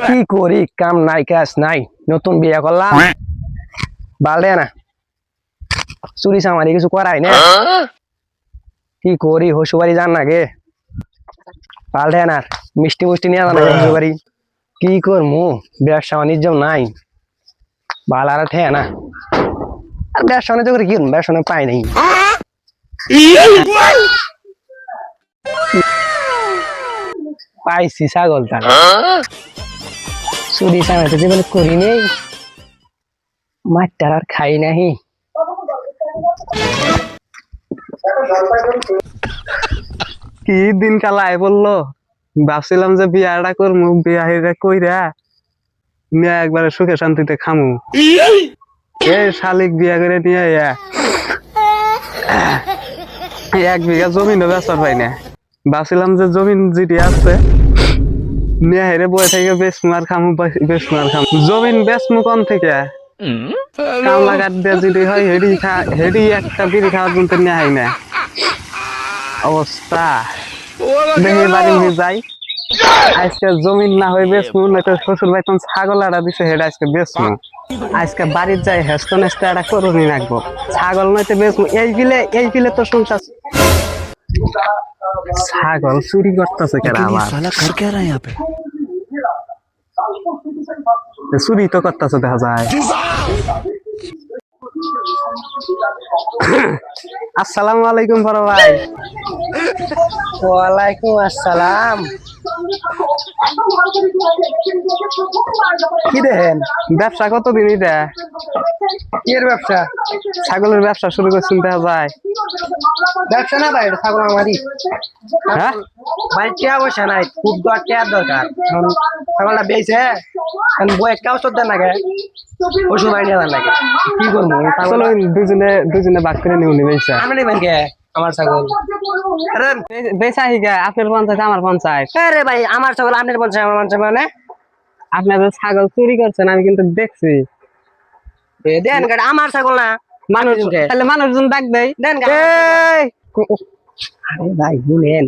কি করি, কাম নাই কাজ নাই, নতুন বিয়ে করলাম, বালদে না চুরি চামারি কিছু করাই না। কি করি, হসুবাড়ি যান না গে, বালদে না মিষ্টি মুষ্টি নিয়ে যান হসুবাড়ি। কি করমু, ব্যবসা বাণিজ্য নাই, বাল আর ঠে না। আর ব্যবসা বাণিজ্য করে কি করবো, ব্যবসা পাই নাই। পাইছি ছাগল, তাহলে চুরি চামারি জীবনে করি নেই, মাঠটার আর খাই নাহি। কি দিন কাল আয় বললো, ভাবছিলাম যে বিয়াটা করমু, বিয়া কইরা নিয়ে একবারে সুখে শান্তিতে খামু। এ শালিক বিয়া করে নিয়ে 1 বিঘা জমিনও বেচার পাই না। ভাবছিলাম যে জমিন যেটি আছে নিয়ে হেরে বয়ে থেকে বেচমু আর খামু, বেচমু আর খামু। জমিন বেচমু কোন থেকে, কামলা কাঠ দিয়ে যদি হয় হেডি একটা বিড়ি খাওয়ার জন্য নিয়ে হয় না অবস্থা। দেখি বাড়ি যাই, আজকে জমিন না হয়ে বেচমু, নয়তো শ্বশুর ভাই তখন ছাগল আড়া দিছে, হেডে আজকে বেচমু। আজকে বাড়ির যাই হেস্ত নেস্ত একটা করুনি রাখবো, ছাগল নয়তো বেচমু। এই বিলে তো সংসার। ছাগল চুরি করতেছে কেন আবার, চুরি তো করতেছে দেখা যায়। আসসালামু আলাইকুম বড় ভাই। ওয়ালাইকুম আসসালাম। কি দেখেন, ব্যবসা কতদিন এটা? কি এর ব্যবসা? ছাগলের ব্যবসা শুরু করছেন দেখা যায়। ব্যবসা না ভাই, ছাগল আমারই। হ্যাঁ, ভাই টিয়া পয়সা নাই, খুব টিয়ার দরকার। এখন ছাগলটা বেঁচে এখন বই কাউ চোদ্দ নাগে, পশু বাড়ি নিয়ে লাগে। কি করবো, চলো দুজনে ভাগ করে নিউ নিবেছা। আমি নেবেন কে আমার ছাগল? বেচা হিগা আপনার পঞ্চায়েত আমার পঞ্চায়েত। আরে ভাই, আমার ছাগল আপনার পঞ্চায়েত, আমার পঞ্চায়েত মানে আপনাদের ছাগল চুরি করছেন আমি কিন্তু দেখছি। দেন গাড়ি, আমার ছাগল না। মানুষ তাহলে মানুষজন ডাক দেয়, দেন আরে ভাই শুনেন,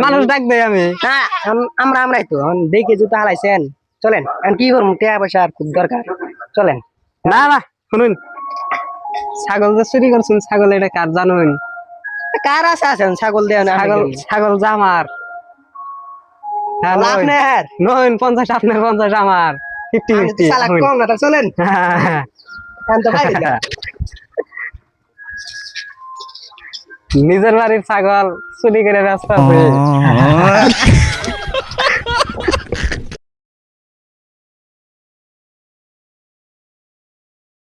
মানুষ ডাক দেয় আমি। হ্যাঁ আমরাই তো দেখে জুতা হালাইছেন। চলেন, এখন কি করবো, টাকা পয়সা আর খুব দরকার, চলেন। না না শুনুন, ছাগল যে চুরি করছেন, ছাগল এটা কার জানুন? কার আছে আছেন ছাগল দেন? ছাগল জামার। হ্যাঁ আপনার নইন 50 আপনার 50 আমার, 50-50 কম না, চলেন। নিজের বাড়ির ছাগল চুরি করে ব্যস্ত আছে।